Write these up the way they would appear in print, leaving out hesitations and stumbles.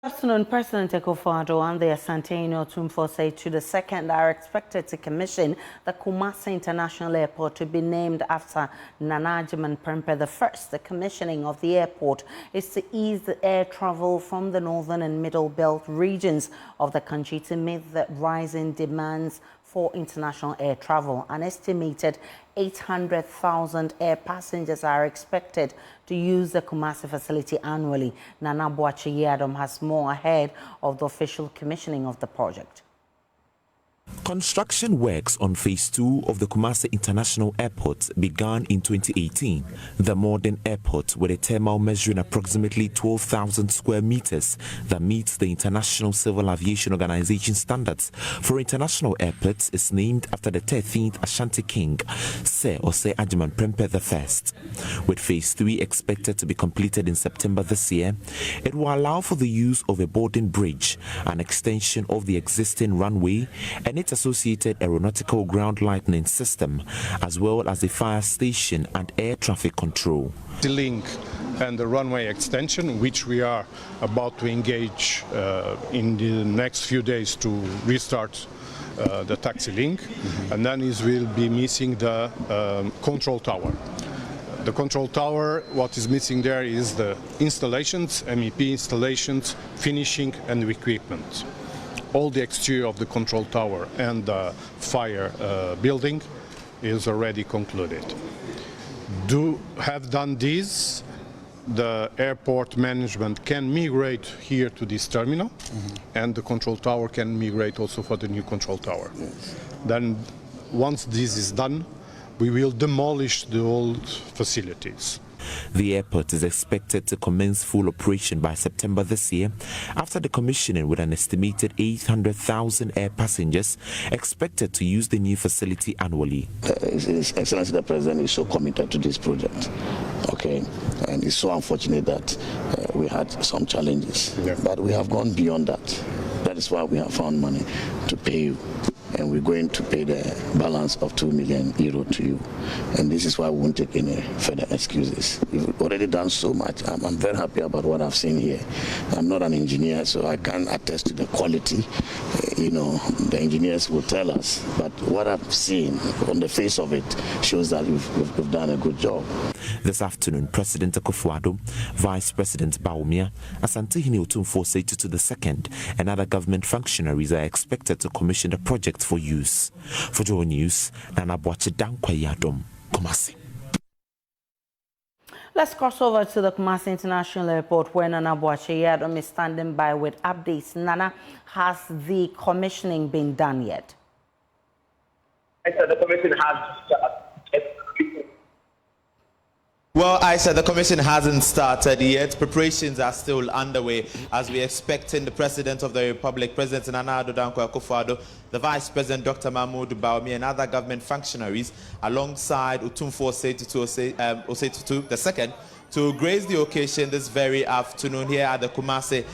Good afternoon. President Akufo-Addo and the Asante Otumfuo to the second are expected to commission the Kumasi International Airport to be named after Nana Agyemang Prempeh I. The commissioning of the airport is to ease the air travel from the northern and middle belt regions of the country to meet the rising demands for international air travel. An estimated 800,000 air passengers are expected to use the Kumasi facility annually. Nana Boakye-Yiadom has more ahead of the official commissioning of the project. Construction works on Phase 2 of the Kumasi International Airport began in 2018. The modern airport, with a terminal measuring approximately 12,000 square meters that meets the International Civil Aviation Organization standards for international airports, is named after the 13th Ashanti King, Sir Agyemang Prempeh I. With Phase 3 expected to be completed in September this year, it will allow for the use of a boarding bridge, an extension of the existing runway, and its associated aeronautical ground lightning system, as well as a fire station and air traffic control. The link and the runway extension, which we are about to engage in the next few days to restart the taxi link, and then we'll be missing the control tower. The control tower, what is missing there is the installations, MEP installations, finishing and equipment. All the exterior of the control tower and the fire building is already concluded. Have done this, the airport management can migrate here to this terminal, and the control tower can migrate also for the new control tower. Yes. Then once this is done, we will demolish the old facilities. The airport is expected to commence full operation by September this year, after the commissioning, with an estimated 800,000 air passengers expected to use the new facility annually. His Excellency the President is so committed to this project, okay, and it's so unfortunate that we had some challenges, but we have gone beyond that. That is why we have found money to pay you. And we're going to pay the balance of €2 million to you. And this is why we won't take any further excuses. We've already done so much. I'm very happy about what I've seen here. I'm not an engineer, so I can't attest to the quality. The engineers will tell us. But what I've seen on the face of it shows that we've done a good job. This afternoon, President Akufo-Addo, Vice President Bawumia, Asante Otumfuo to the second, and other government functionaries are expected to commission the project for use. For JoyNews, Nana Boakye-Yiadom, Kumasi. Let's cross over to the Kumasi International Airport, where Nana Boakye-Yiadom is standing by with updates. Nana, has the commissioning been done yet? I said the commission has started. Well, I said the commission hasn't started yet. Preparations are still underway as we're expecting the President of the Republic, President Nana Akufo-Addo, the Vice President Dr. Mahmoud Bawumia, and other government functionaries, alongside Otumfuo Osei the second, to grace the occasion this very afternoon here at the Kumasi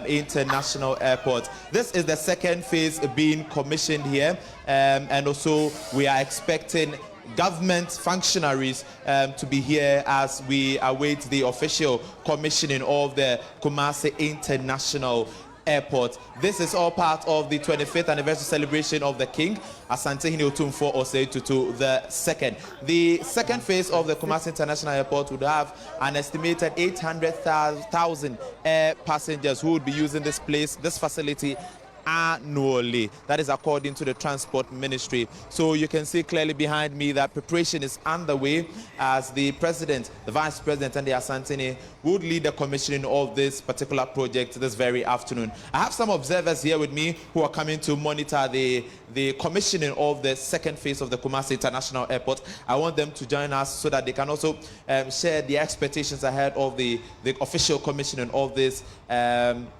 International Airport. This is the second phase being commissioned here, and also we are expecting government functionaries to be here as we await the official commissioning of the Kumasi International Airport. This is all part of the 25th anniversary celebration of the King, Asante Otumfuo Osei the second. The second phase of the Kumasi International Airport would have an estimated 800,000 air passengers who would be using this facility annually. That is according to the Transport Ministry. So you can see clearly behind me that preparation is underway as the President, the Vice President, and the Asante would lead the commissioning of this particular project this very afternoon. I have some observers here with me who are coming to monitor the commissioning of the second phase of the Kumasi International Airport. I want them to join us so that they can also share the expectations ahead of the official commissioning of this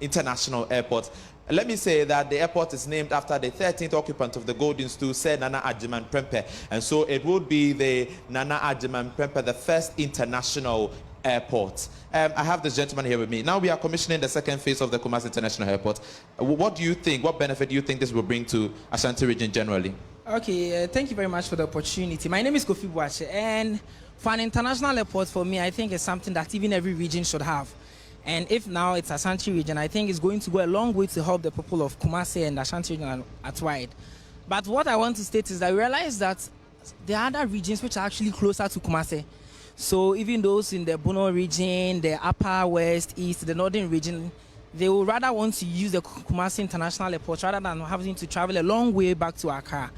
international airport. Let me say that the airport is named after the 13th occupant of the Golden Stool, Sir Nana Agyemang Prempeh, and so it would be the Nana Agyemang Prempeh, the first international airport. I have this gentleman here with me. Now we are commissioning the second phase of the Kumasi International Airport. What do you think? What benefit do you think this will bring to Ashanti region generally? Okay, thank you very much for the opportunity. My name is Kofi Boakye, and for an international airport, for me, I think it's something that even every region should have. And if now it's Ashanti region, I think it's going to go a long way to help the people of Kumasi and Ashanti region at wide. But what I want to state is that we realize that there are other regions which are actually closer to Kumasi. So even those in the Bono region, the upper west, east, the northern region, they will rather want to use the Kumasi International Airport rather than having to travel a long way back to Accra.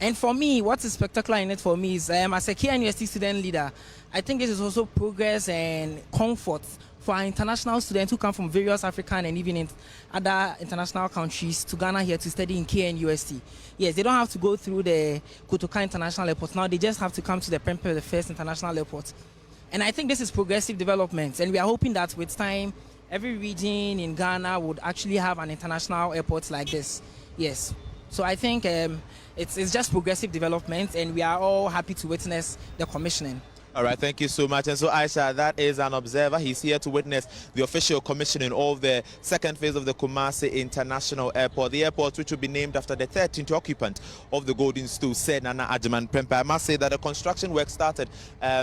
And for me, what is spectacular in it for me is, as a KNUST student leader, I think this is also progress and comfort for our international students who come from various African and even in other international countries to Ghana here to study in KNUST. Yes, they don't have to go through the Kotoka International Airport. Now they just have to come to the Prempeh, the first international airport. And I think this is progressive development. And we are hoping that with time, every region in Ghana would actually have an international airport like this. Yes. So I think it's just progressive development, and we are all happy to witness the commissioning. All right, thank you so much. And so, Aisha, that is an observer. He's here to witness the official commissioning of the second phase of the Kumasi International Airport, the airport which will be named after the 13th occupant of the Golden Stool, said Nana Adjumani Prempeh. I must say that the construction work started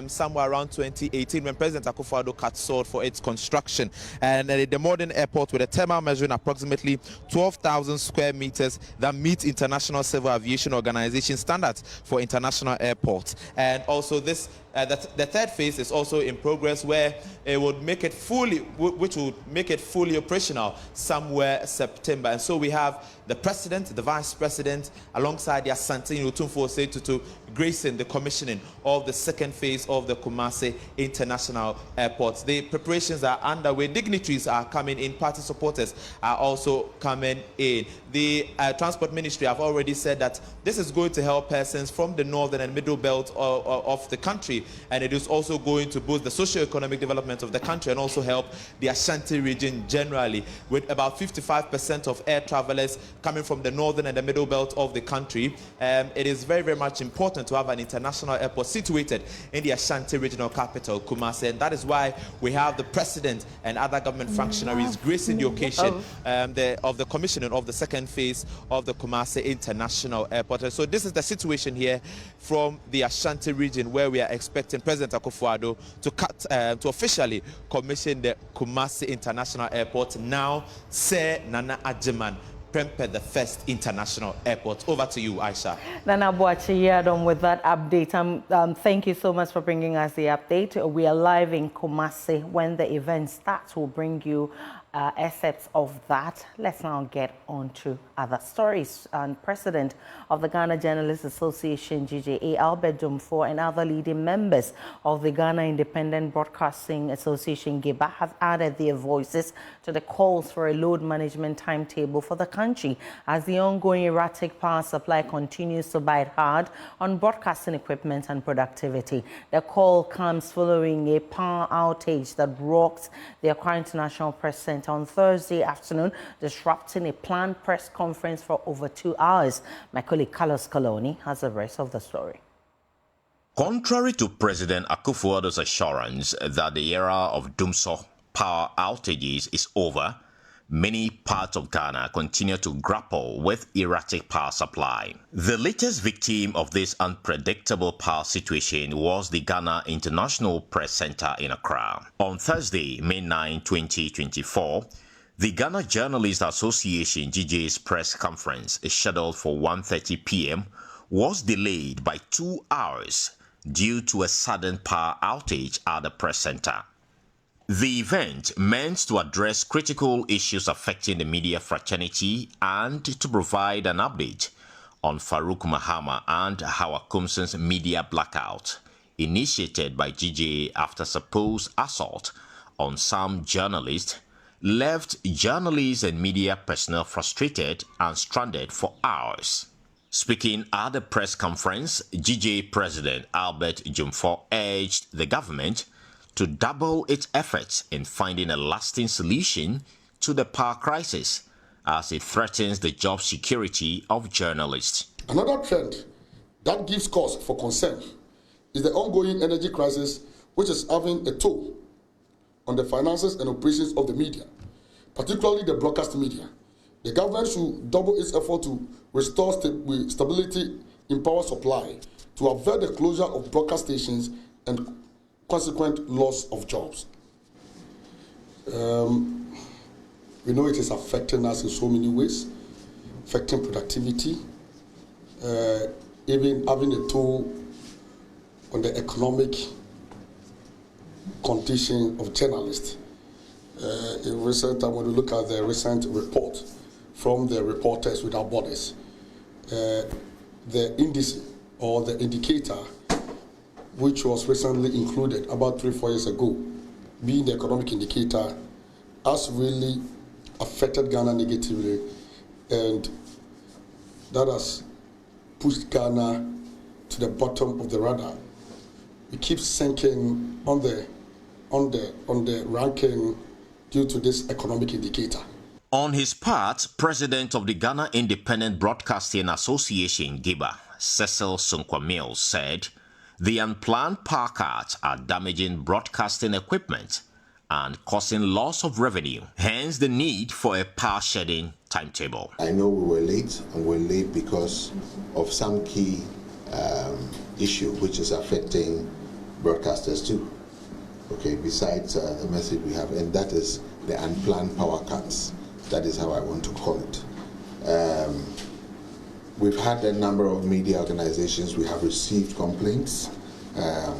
somewhere around 2018 when President Akufo-Addo cut sword for its construction. And the modern airport with a thermal measuring approximately 12,000 square meters that meets International Civil Aviation Organization standards for international airports. And also this the third phase is also in progress, where it would make it fully, which would make it fully operational somewhere September. And so we have the president, the vice president, alongside the Asante Otumfuo to gracing the commissioning of the second phase of the Kumasi International Airport. The preparations are underway. Dignitaries are coming in. Party supporters are also coming in. The Transport Ministry have already said that this is going to help persons from the northern and middle belt of the country, and it is also going to boost the socio-economic development of the country and also help the Ashanti region generally, with about 55% of air travelers coming from the northern and the middle belt of the country. It is very, very much important to have an international airport situated in the Ashanti regional capital, Kumasi, and that is why we have the president and other government functionaries gracing the occasion of the commissioning of the second phase of the Kumasi International Airport. And so this is the situation here from the Ashanti region, where we are expecting President Akufo-Addo to officially commission the Kumasi International Airport. Now, Sir Nana Adjumani Prempeh, the first international airport. Over to you, Aisha. Nana Boachi, with that update. Thank you so much for bringing us the update. We are live in Kumasi. When the event starts, we'll bring you excerpts of that. Let's now get on to other stories. President of the Ghana Journalists Association, GJA, Albert Dumfor, and other leading members of the Ghana Independent Broadcasting Association, GIBA, have added their voices to the calls for a load management timetable for the country as the ongoing erratic power supply continues to bite hard on broadcasting equipment and productivity. The call comes following a power outage that rocked the Accra International Press Center on Thursday afternoon, disrupting a planned press conference for over 2 hours. My colleague Carlos Coloni has the rest of the story. Contrary to President Akufo-Addo's assurance that the era of doomsday power outages is over, many parts of Ghana continue to grapple with erratic power supply. The latest victim of this unpredictable power situation was the Ghana International Press Center in Accra. On Thursday, May 9, 2024, the Ghana Journalists Association GJA's press conference, scheduled for 1:30 p.m., was delayed by 2 hours due to a sudden power outage at the press center. The event meant to address critical issues affecting the media fraternity and to provide an update on Farouk Mahama and Hawa Kumson's media blackout, initiated by GJA after supposed assault on some journalists, left journalists and media personnel frustrated and stranded for hours. Speaking at the press conference, GJA President Albert Dumfor urged the government to double its efforts in finding a lasting solution to the power crisis as it threatens the job security of journalists. Another trend that gives cause for concern is the ongoing energy crisis, which is having a toll on the finances and operations of the media, particularly the broadcast media. The government should double its effort to restore stability in power supply to avert the closure of broadcast stations and consequent loss of jobs. We know it is affecting us in so many ways, affecting productivity, even having a toll on the economic condition of journalists. In recent time, when we look at the recent report from the Reporters Without Borders, the indice or the indicator, which was recently included about 3-4 years ago, being the economic indicator, has really affected Ghana negatively, and that has pushed Ghana to the bottom of the radar. We keep sinking on the ranking due to this economic indicator. On his part, President of the Ghana Independent Broadcasting Association, GIBA, Cecil Sunkwamil, said the unplanned power cuts are damaging broadcasting equipment and causing loss of revenue, hence the need for a power shedding timetable. I know we were late, and we're late because of some key issue which is affecting broadcasters too. Okay, besides the message we have, and that is the unplanned power cuts. That is how I want to call it. We've had a number of media organizations, we have received complaints.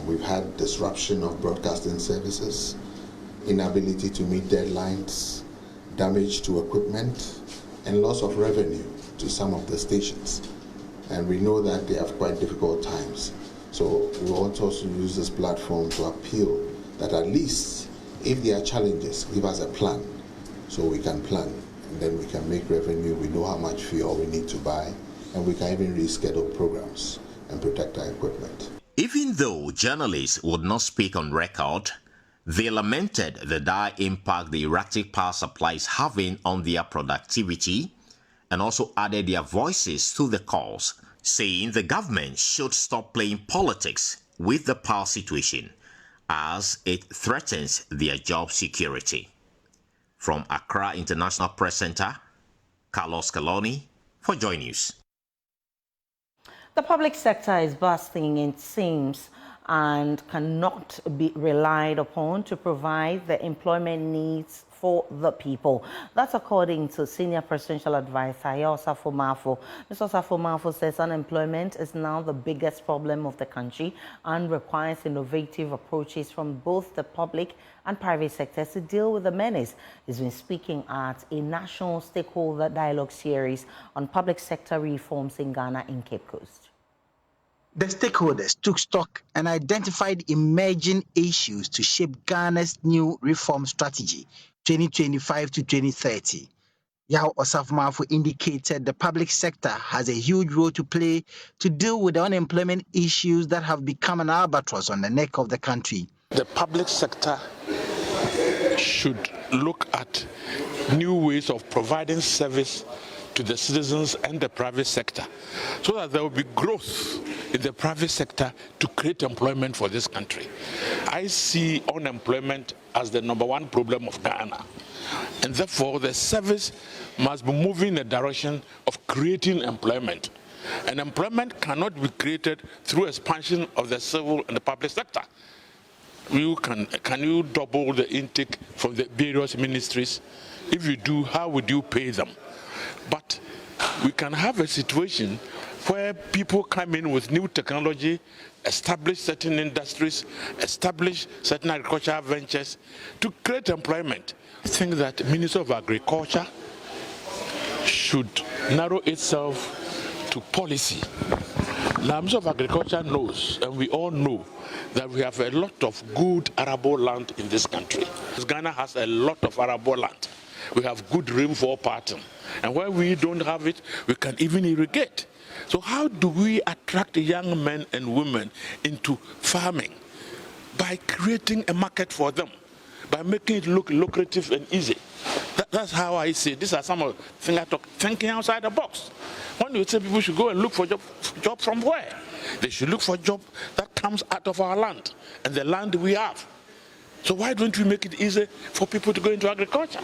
We've had disruption of broadcasting services, inability to meet deadlines, damage to equipment, and loss of revenue to some of the stations. And we know that they have quite difficult times. So we want to also use this platform to appeal that at least if there are challenges, give us a plan so we can plan, and then we can make revenue. We know how much fuel we need to buy, and we can even reschedule programs and protect our equipment. Even though journalists would not speak on record, they lamented the dire impact the erratic power supply is having on their productivity, and also added their voices to the cause, saying the government should stop playing politics with the power situation as it threatens their job security. From Accra International Press Center, Carlos Caloni for JoyNews. The public sector is bursting, it seems, and cannot be relied upon to provide the employment needs for the people. That's according to Senior Presidential Advisor Osafo Mafo. Mr. Osafo Mafo says unemployment is now the biggest problem of the country and requires innovative approaches from both the public and private sectors to deal with the menace. He's been speaking at a national stakeholder dialogue series on public sector reforms in Ghana in Cape Coast. The stakeholders took stock and identified emerging issues to shape Ghana's new reform strategy, 2025 to 2030. Yao Osafo Mafo indicated the public sector has a huge role to play to deal with the unemployment issues that have become an albatross on the neck of the country. The public sector should look at new ways of providing service to the citizens and the private sector so that there will be growth in the private sector to create employment for this country. I see unemployment as the #1 problem of Ghana, and therefore the service must be moving in the direction of creating employment. And employment cannot be created through expansion of the civil and the public sector. Can you double the intake from the various ministries? If you do, how would you pay them? But we can have a situation where people come in with new technology, establish certain industries, establish certain agricultural ventures to create employment. I think that the Minister of Agriculture should narrow itself to policy. The Minister of Agriculture knows, and we all know, that we have a lot of good arable land in this country. Ghana has a lot of arable land. We have good rainfall pattern. And where we don't have it, we can even irrigate. So how do we attract young men and women into farming? By creating a market for them, by making it look lucrative and easy. That's how I see it. These are some of the things I talk, thinking outside the box. When you say people should go and look for job from where? They should look for a job that comes out of our land and the land we have. So why don't we make it easy for people to go into agriculture?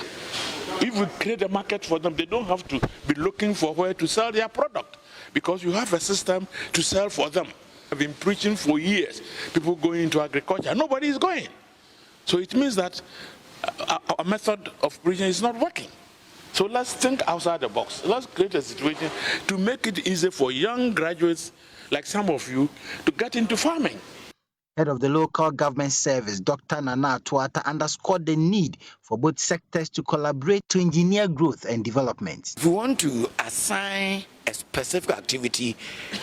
If we create a market for them, they don't have to be looking for where to sell their product because you have a system to sell for them. I've been preaching for years, people going into agriculture. Nobody is going. So it means that our method of breeding is not working. So let's think outside the box. Let's create a situation to make it easy for young graduates like some of you to get into farming. Head of the Local Government Service, Dr. Nana Tuata, underscored the need for both sectors to collaborate to engineer growth and development. If we want to assign a specific activity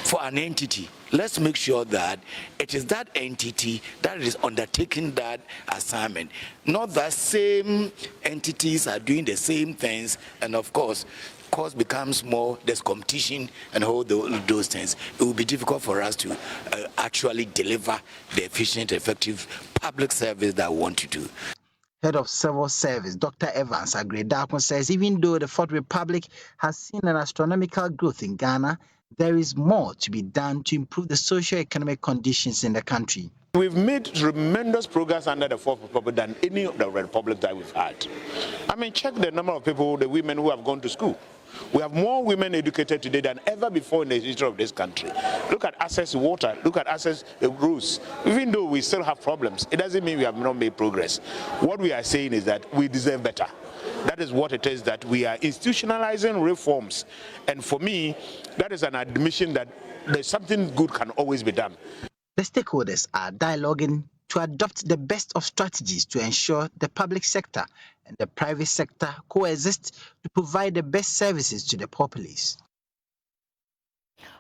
for an entity, let's make sure that it is that entity that is undertaking that assignment, not that same entities are doing the same things, and of course, cost becomes more, there's competition and all those things. It will be difficult for us to actually deliver the efficient, effective public service that we want to do. Head of Civil Service, Dr. Evans Agredakun, says even though the Fourth Republic has seen an astronomical growth in Ghana, there is more to be done to improve the socio-economic conditions in the country. We've made tremendous progress under the Fourth Republic than any of the republics that we've had. I mean, check the number of people, the women who have gone to school. We have more women educated today than ever before in the history of this country. Look at access to water, look at access to roads. Even though we still have problems, it doesn't mean we have not made progress. What we are saying is that we deserve better. That is what it is, that we are institutionalizing reforms. And for me, that is an admission that there's something good can always be done. The stakeholders are dialoguing to adopt the best of strategies to ensure the public sector and the private sector coexist to provide the best services to the populace.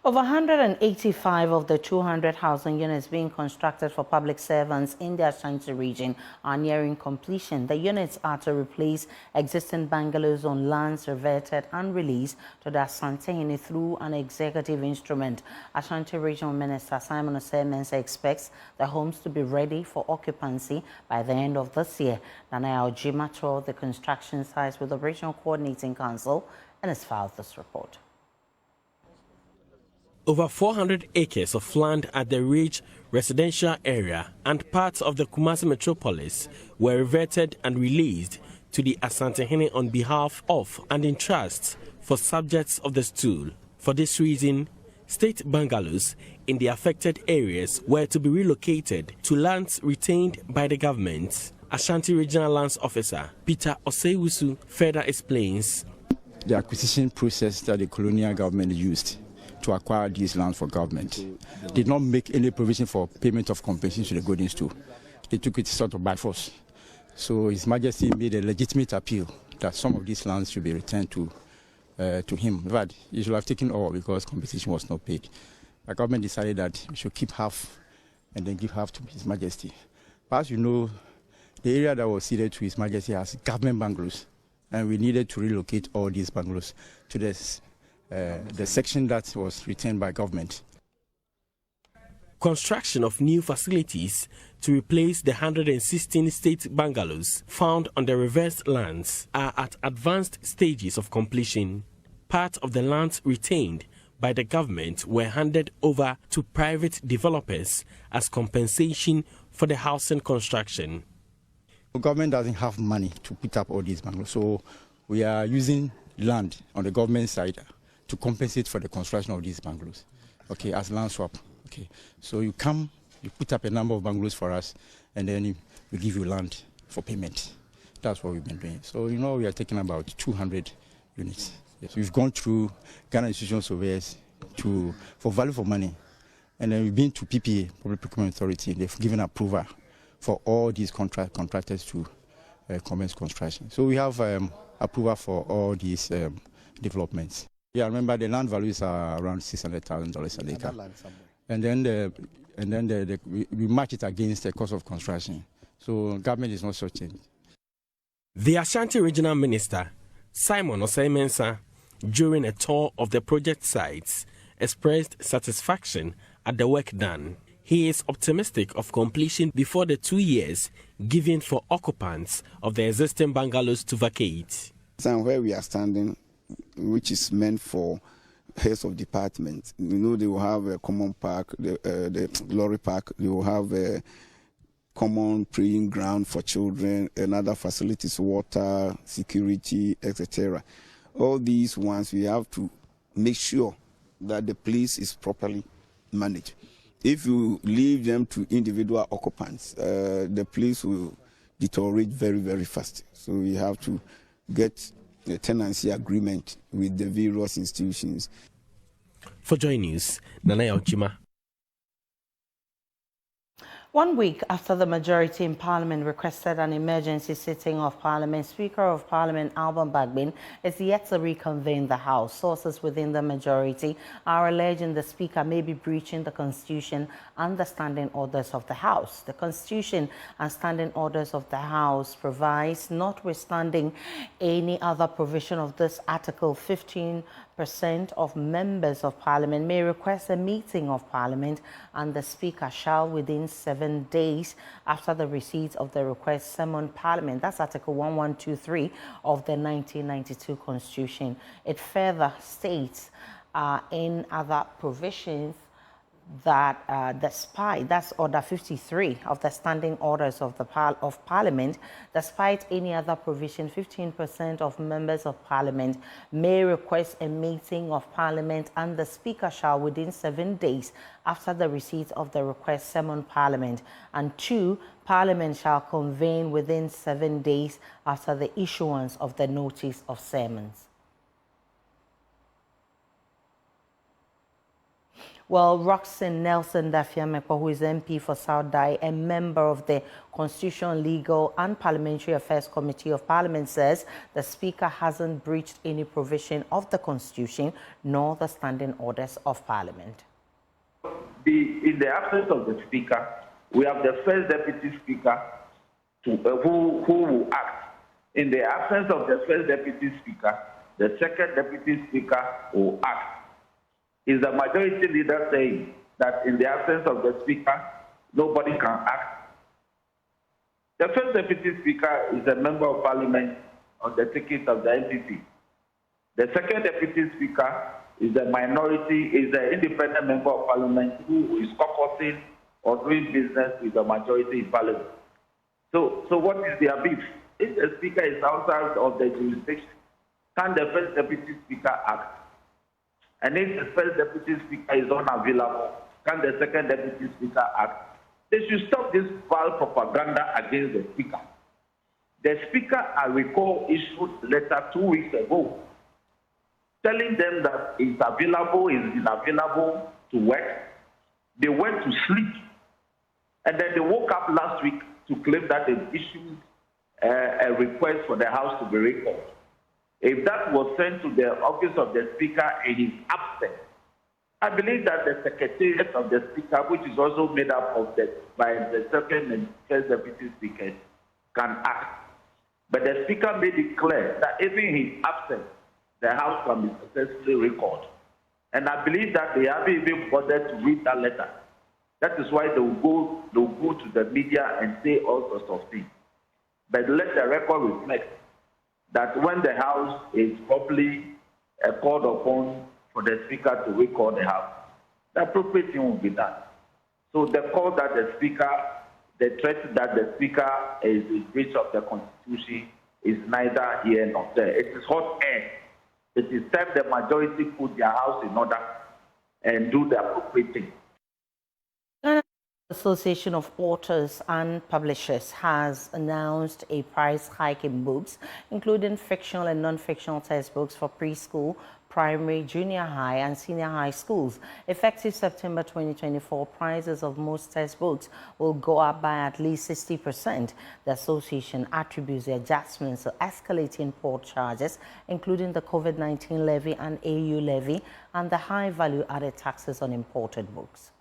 Over 185 of the 200 housing units being constructed for public servants in the Ashanti region are nearing completion. The units are to replace existing bungalows on lands reverted and released to the Asante through an executive instrument. Ashanti Regional Minister Simon Osei-Mensah expects the homes to be ready for occupancy by the end of this year. Nana Ojima toured the construction sites with the Regional Coordinating Council and has filed this report. Over 400 acres of land at the Ridge residential area and parts of the Kumasi metropolis were reverted and released to the Asantehene on behalf of and in trust for subjects of the stool. For this reason, state bungalows in the affected areas were to be relocated to lands retained by the government. Ashanti Regional Lands Officer Peter Oseiwusu further explains. The acquisition process that the colonial government used to acquire these lands for government did not make any provision for payment of compensation to the golden stool. They took it sort of by force. So His Majesty made a legitimate appeal that some of these lands should be returned to him. But he should have taken all because compensation was not paid. The government decided that we should keep half and then give half to His Majesty. But as you know, the area that was ceded to His Majesty has government bungalows, and we needed to relocate all these bungalows to the section that was retained by government. Construction of new facilities to replace the 116 state bungalows found on the reversed lands are at advanced stages of completion. Part of the lands retained by the government were handed over to private developers as compensation for the housing construction. The government doesn't have money to put up all these bungalows, so we are using land on the government side to compensate for the construction of these bungalows, okay, as land swap. Okay, so you come, you put up a number of bungalows for us, and then we give you land for payment. That's what we've been doing. So, you know, we are taking about 200 units. Yes. We've gone through Ghana Institutional Surveyors for value for money, and then we've been to PPA, Public Procurement Authority, and they've given approval for all these contractors to commence construction. So we have approval for all these developments. Yeah, remember the land values are around $600,000 an acre, and then we match it against the cost of construction. So government is not shortchanged. The Ashanti Regional Minister Simon Osei-Mensah, during a tour of the project sites, expressed satisfaction at the work done. He is optimistic of completion before the 2 years given for occupants of the existing bungalows to vacate. And where we are standing, which is meant for heads of departments. You know, they will have a common park, the glory park. They will have a common praying ground for children and other facilities, water, security, etc. All these ones, we have to make sure that the place is properly managed. If you leave them to individual occupants, the place will deteriorate very, very fast. So we have to get a tenancy agreement with the various institutions. For JoyNews, Nana Ochima. 1 week after the majority in Parliament requested an emergency sitting of Parliament, Speaker of Parliament Alban Bagbin is yet to reconvene the House. Sources within the majority are alleging the Speaker may be breaching the Constitution and the standing orders of the House. The Constitution and standing orders of the House provides, notwithstanding any other provision of this Article 15% of members of Parliament may request a meeting of Parliament, and the Speaker shall, within 7 days after the receipt of the request, summon Parliament. That's Article 1123 of the 1992 Constitution. It further states in other provisions that that's Order 53 of the Standing Orders of Parliament, despite any other provision, 15% of members of Parliament may request a meeting of Parliament, and the Speaker shall, within 7 days after the receipt of the request, summon Parliament. And 2, Parliament shall convene within 7 days after the issuance of the notice of summons. Well, Roxanne Nelson Dafiamepo, who is MP for South Dai and member of the Constitutional, Legal and Parliamentary Affairs Committee of Parliament, says the Speaker hasn't breached any provision of the Constitution nor the standing orders of Parliament. In the absence of the Speaker, we have the first Deputy Speaker who will act. In the absence of the first Deputy Speaker, the second Deputy Speaker will act. Is the majority leader saying that in the absence of the Speaker, nobody can act? The first Deputy Speaker is a member of Parliament on the ticket of the NPP. The second Deputy Speaker is a minority, is an independent member of Parliament who is caucusing or doing business with the majority in Parliament. So what is their beef? If the Speaker is outside of the jurisdiction, can the first Deputy Speaker act? And if the first Deputy Speaker is unavailable, can the second Deputy Speaker act? They should stop this vile propaganda against the Speaker. The Speaker, I recall, issued a letter 2 weeks ago telling them that it's available, it's unavailable to work. They went to sleep. And then they woke up last week to claim that they issued a request for the House to be recalled. If that was sent to the office of the Speaker in his absence, I believe that the Secretariat of the Speaker, which is also made up of by the second and first Deputy Speakers, can act. But the Speaker made it clear that even in his absence, the House can be successfully recalled. And I believe that they haven't even bothered to read that letter. That is why they'll go to the media and say all sorts of things. But let the record reflect that when the House is properly called upon for the Speaker to recall the House, the appropriate thing will be done. So the call that the Speaker, the threat that the Speaker is in breach of the Constitution is neither here nor there. It is hot air. It is time the majority put their house in order and do the appropriate thing. The Association of Authors and Publishers has announced a price hike in books, including fictional and non-fictional textbooks for preschool, primary, junior high, and senior high schools. Effective September 2024, prices of most textbooks will go up by at least 60%. The association attributes the adjustments to escalating port charges, including the COVID-19 levy and AU levy, and the high value-added taxes on imported books.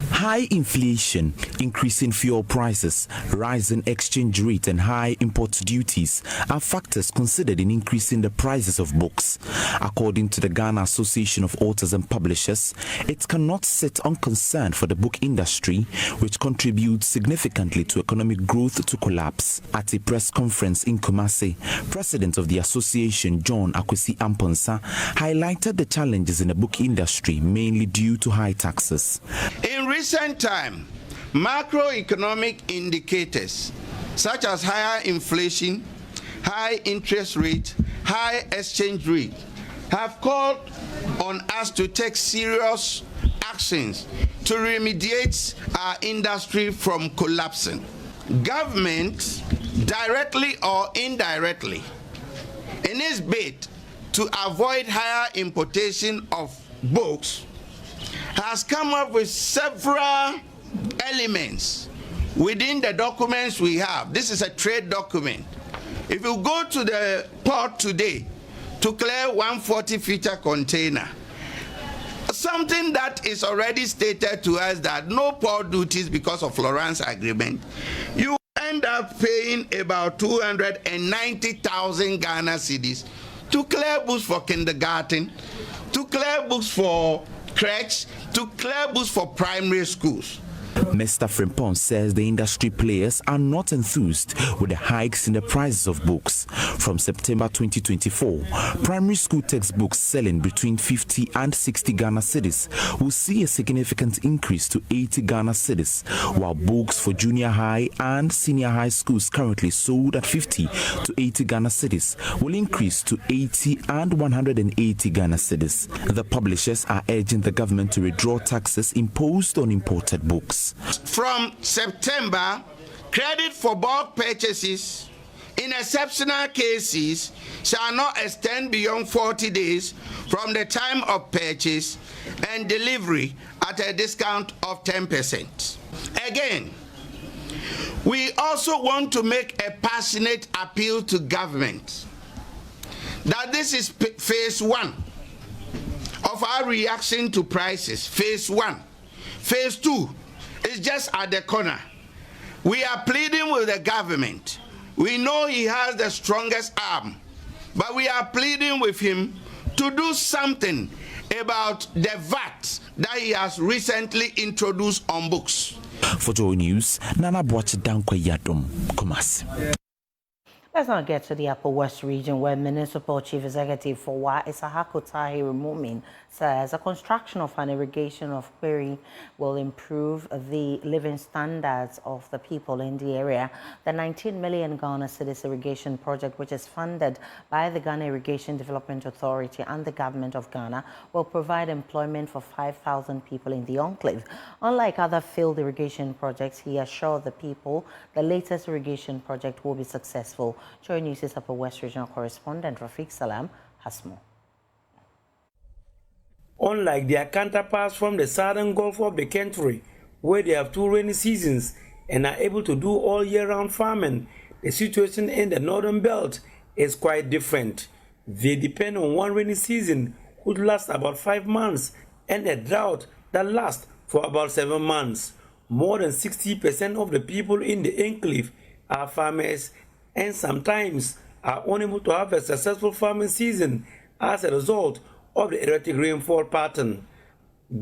High inflation, increasing fuel prices, rising exchange rate and high import duties are factors considered in increasing the prices of books. According to the Ghana Association of Authors and Publishers, it cannot sit unconcerned for the book industry, which contributes significantly to economic growth, to collapse. At a press conference in Kumasi, President of the association, John Akwesi Amponsa, highlighted the challenges in the book industry, mainly due to high taxes. In recent time, macroeconomic indicators such as higher inflation, high interest rate, high exchange rate have called on us to take serious actions to remediate our industry from collapsing. government, directly or indirectly, in its bid to avoid higher importation of books, has come up with several elements within the documents we have. This is a trade document. If you go to the port today to clear 140-footer container, something that is already stated to us that no port duties because of Florence Agreement, you end up paying about 290,000 Ghana cedis to clear books for kindergarten, to clear books for crèche, to clear books for primary schools. Mr. Frimpong says the industry players are not enthused with the hikes in the prices of books. From September 2024, primary school textbooks selling between 50 and 60 Ghana cedis will see a significant increase to 80 Ghana cedis, while books for junior high and senior high schools currently sold at 50 to 80 Ghana cedis will increase to 80 and 180 Ghana cedis. The publishers are urging the government to withdraw taxes imposed on imported books. From September, credit for bulk purchases in exceptional cases shall not extend beyond 40 days from the time of purchase and delivery at a discount of 10%. Again, we also want to make a passionate appeal to government that this is phase one of our reaction to prices. Phase one. Phase two is just at the corner. We are pleading with the government. We know he has the strongest arm, but we are pleading with him to do something about the VAT that he has recently introduced on books. For Joy News, Nana Boache Dankwa Yadom, Kumasi. Let's now get to the Upper West region, where Municipal Chief Executive for Wa Isahako Tahiru Mumin says a construction of an irrigation of Query will improve the living standards of the people in the area. The 19 million Ghana cedis irrigation project, which is funded by the Ghana Irrigation Development Authority and the Government of Ghana, will provide employment for 5,000 people in the enclave. Unlike other field irrigation projects, he assured the people the latest irrigation project will be successful. JoyNews' Upper West Regional correspondent Rafiq Salam has more. Unlike their counterparts from the southern Gulf of the country, where they have 2 rainy seasons and are able to do all year-round farming, the situation in the northern belt is quite different. They depend on 1 rainy season, which lasts about 5 months, and a drought that lasts for about 7 months. More than 60% of the people in the enclave are farmers and sometimes are unable to have a successful farming season as a result of the erratic rainfall pattern.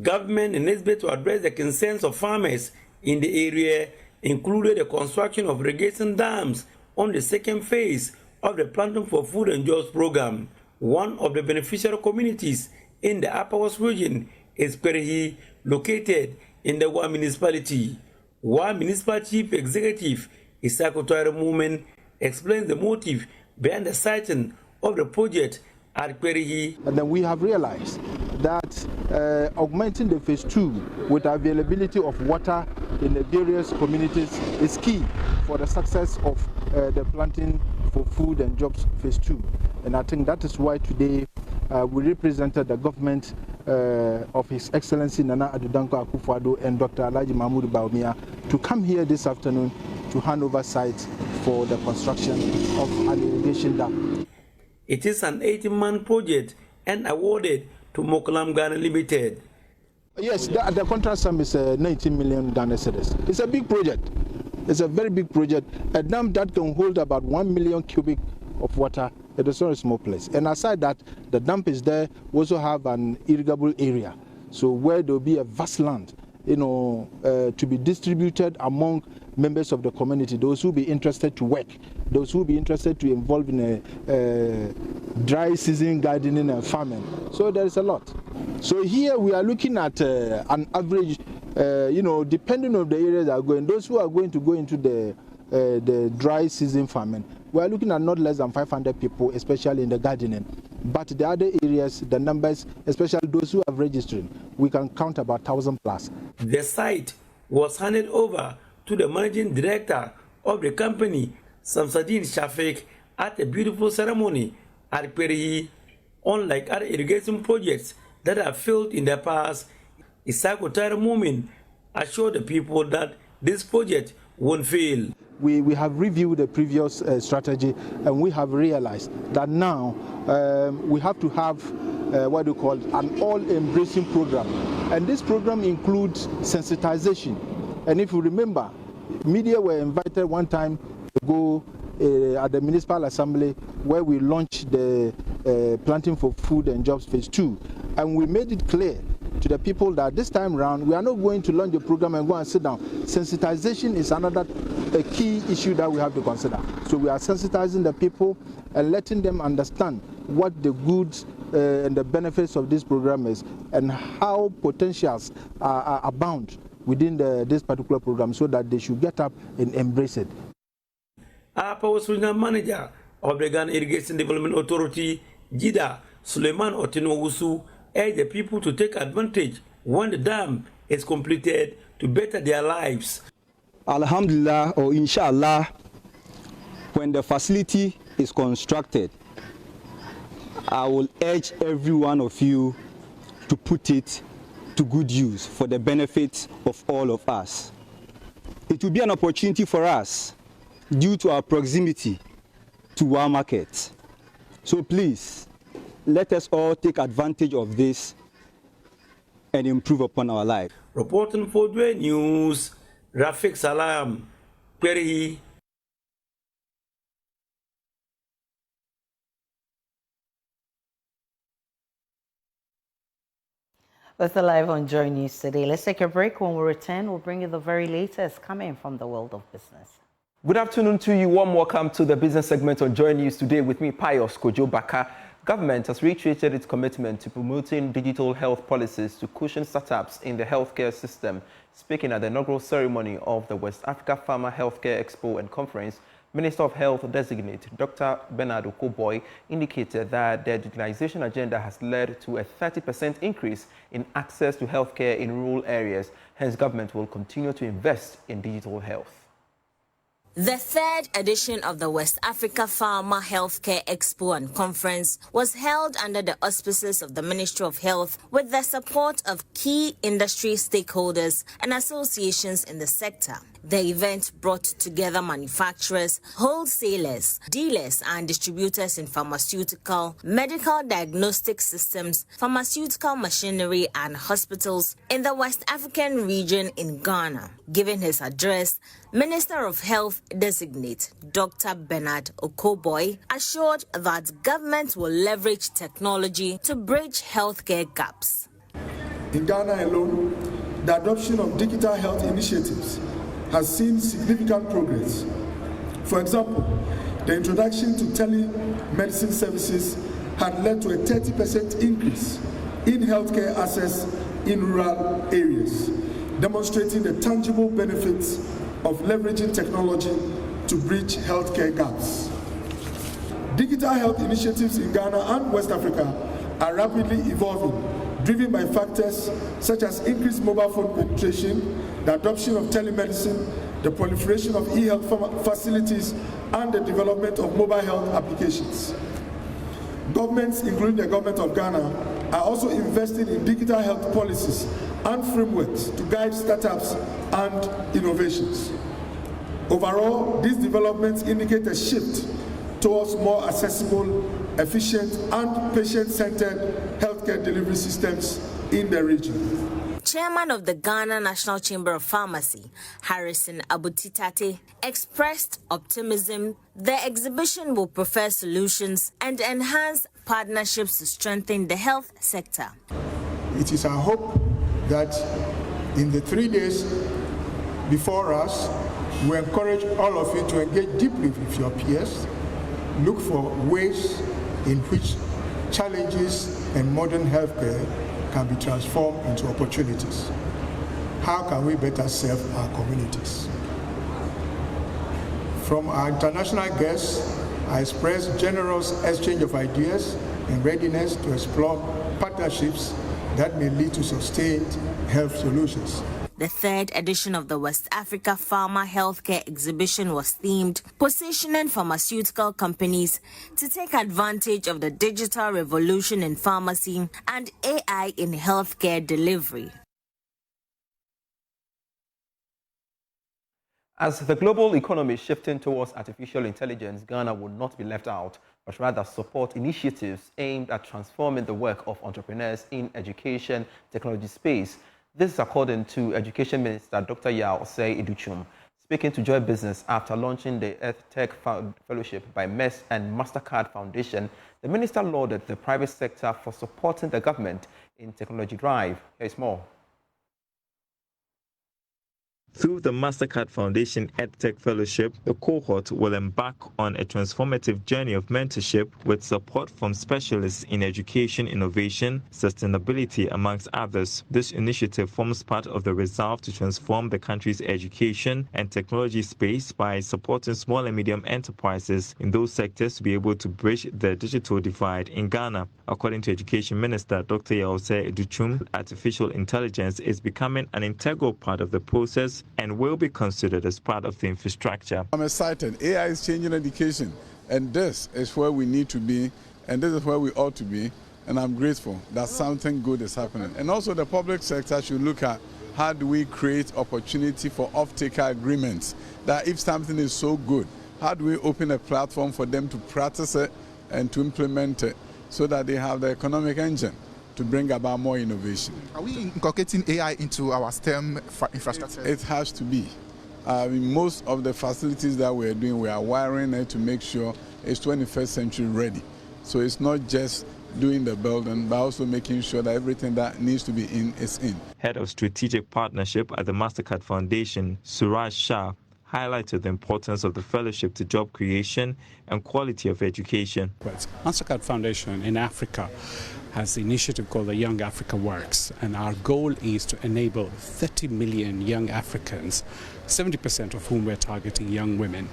Government, in its bid to address the concerns of farmers in the area, included the construction of irrigation dams on the second phase of the Planting for Food and Jobs program. One of the beneficial communities in the Upper West region is Perehi, located in the Wa municipality. Wa municipal chief executive Isahako Tahiru Mumin explains the motive behind the siting of the project at Perehi. And then we have realized that augmenting the phase 2 with availability of water in the various communities is key for the success of the Planting for Food and Jobs phase 2. And I think that is why today we represented the government of His Excellency Nana Addo Dankwa Akufo-Addo and Dr. Alhaji Mahmoud Bawumia to come here this afternoon to hand over sites for the construction of an irrigation dam. It is an 18-month project and awarded to Mokolam Ghana Limited. Yes, the contract sum is 19 million Ghana cedis. It's a big project. It's a very big project. A dam that can hold about 1 million cubic of water. It is not a small place. And aside that, the dam is there. We also have an irrigable area. So where there will be a vast land, to be distributed among members of the community, those who be interested to work, those who be interested to involve in a dry season gardening and farming. So there is a lot. So here we are looking at an average, depending on the areas that are going, those who are going to go into the dry season farming, we are looking at not less than 500 people, especially in the gardening. But the other areas, the numbers, especially those who have registered, we can count about 1,000 plus. The site was handed over to the managing director of the company, Samsadin Shafik, at a beautiful ceremony at Perihi. Unlike other irrigation projects that have failed in the past, Isako Tare Mumin assured the people that this project won't fail. We have reviewed the previous strategy, and we have realized that now we have to have what we call an all-embracing program. And this program includes sensitization. And if you remember, media were invited one time to go at the Municipal Assembly where we launched the Planting for Food and Jobs Phase 2. And we made it clear to the people that this time around we are not going to launch the program and go and sit down. Sensitization is another key issue that we have to consider. So we are sensitizing the people and letting them understand what the goods and the benefits of this program is and how potentials abound within this particular program, so that they should get up and embrace it. Our Power Supply Manager of the Ghana Irrigation Development Authority, GJA, Suleiman Otinowusu, urged the people to take advantage when the dam is completed to better their lives. Alhamdulillah, or inshallah, when the facility is constructed, I will urge every one of you to put it to good use for the benefit of all of us. It will be an opportunity for us due to our proximity to our market. So please, let us all take advantage of this and improve upon our life. Reporting for JoyNews, Rafik Salam, Perihi. We're still live on JoyNews Today. Let's take a break. When we return, we'll bring you the very latest coming from the world of business. Good afternoon to you. Warm welcome to the business segment on JoyNews Today with me, Pius Kojo Baka. Government has reiterated its commitment to promoting digital health policies to cushion startups in the healthcare system. Speaking at the inaugural ceremony of the West Africa Pharma Healthcare Expo and Conference, Minister of Health designate Dr. Bernard Okoboy indicated that their digitalization agenda has led to a 30% increase in access to healthcare in rural areas. Hence, government will continue to invest in digital health. The third edition of the West Africa Pharma Healthcare Expo and Conference was held under the auspices of the Ministry of Health with the support of key industry stakeholders and associations in the sector. The event brought together manufacturers, wholesalers, dealers and distributors in pharmaceutical, medical diagnostic systems, pharmaceutical machinery and hospitals in the West African region in Ghana. Giving his address, Minister of Health designate Dr. Bernard Okoboy assured that government will leverage technology to bridge healthcare gaps. In Ghana alone, the adoption of digital health initiatives has seen significant progress. For example, the introduction to telemedicine services had led to a 30% increase in healthcare access in rural areas, demonstrating the tangible benefits of leveraging technology to bridge healthcare gaps. Digital health initiatives in Ghana and West Africa are rapidly evolving, driven by factors such as increased mobile phone penetration, the adoption of telemedicine, the proliferation of e-health facilities, and the development of mobile health applications. Governments, including the government of Ghana, are also investing in digital health policies and frameworks to guide startups and innovations. Overall, these developments indicate a shift towards more accessible, efficient, and patient-centered healthcare delivery systems in the region. Chairman of the Ghana National Chamber of Pharmacy, Harrison Abutitate, expressed optimism the exhibition will prefer solutions and enhance partnerships to strengthen the health sector. It is our hope that in the 3 days before us, we encourage all of you to engage deeply with your peers, look for ways in which challenges in modern healthcare can be transformed into opportunities. How can we better serve our communities? From our international guests, I express generous exchange of ideas and readiness to explore partnerships that may lead to sustained health solutions. The third edition of the West Africa Pharma Healthcare Exhibition was themed Positioning Pharmaceutical Companies to Take Advantage of the Digital Revolution in Pharmacy and AI in Healthcare Delivery. As the global economy is shifting towards artificial intelligence, Ghana will not be left out, but rather support initiatives aimed at transforming the work of entrepreneurs in education technology space. This is according to Education Minister Dr. Yao Osei Iduchum. Speaking to Joy Business after launching the EdTech Fellowship by MES and MasterCard Foundation, the minister lauded the private sector for supporting the government in technology drive. Here's more. Through the MasterCard Foundation EdTech Fellowship, the cohort will embark on a transformative journey of mentorship with support from specialists in education innovation, sustainability, amongst others. This initiative forms part of the resolve to transform the country's education and technology space by supporting small and medium enterprises in those sectors to be able to bridge the digital divide in Ghana. According to Education Minister Dr. Yaoseh Educhum, artificial intelligence is becoming an integral part of the process and will be considered as part of the infrastructure. I'm excited. AI is changing education, and this is where we need to be, and this is where we ought to be, and I'm grateful that something good is happening. And also the public sector should look at how do we create opportunity for off-taker agreements, that if something is so good, how do we open a platform for them to practice it and to implement it so that they have the economic engine to bring about more innovation. Are we incorporating AI into our STEM infrastructure? It has to be. Most of the facilities that we're doing, we are wiring it to make sure it's 21st century ready. So it's not just doing the building, but also making sure that everything that needs to be in is in. Head of Strategic Partnership at the MasterCard Foundation, Suraj Shah, highlighted the importance of the fellowship to job creation and quality of education. MasterCard Foundation in Africa has an initiative called the Young Africa Works, and our goal is to enable 30 million young Africans, 70% of whom we're targeting young women,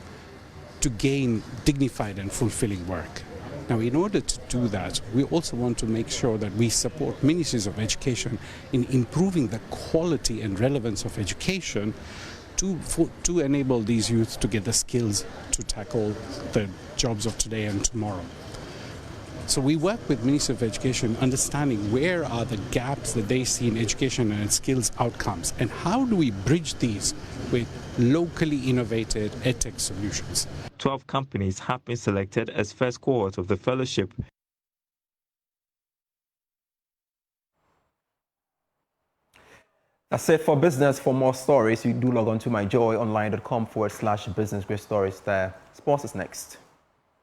to gain dignified and fulfilling work. Now, in order to do that, we also want to make sure that we support ministries of education in improving the quality and relevance of education to enable these youth to get the skills to tackle the jobs of today and tomorrow. So we work with Ministry of Education understanding where are the gaps that they see in education and skills outcomes, and how do we bridge these with locally innovated edtech solutions. 12 companies have been selected as first cohort of the fellowship. That's it for business. For more stories, you do log on to myjoyonline.com/business great stories there. Sports is next.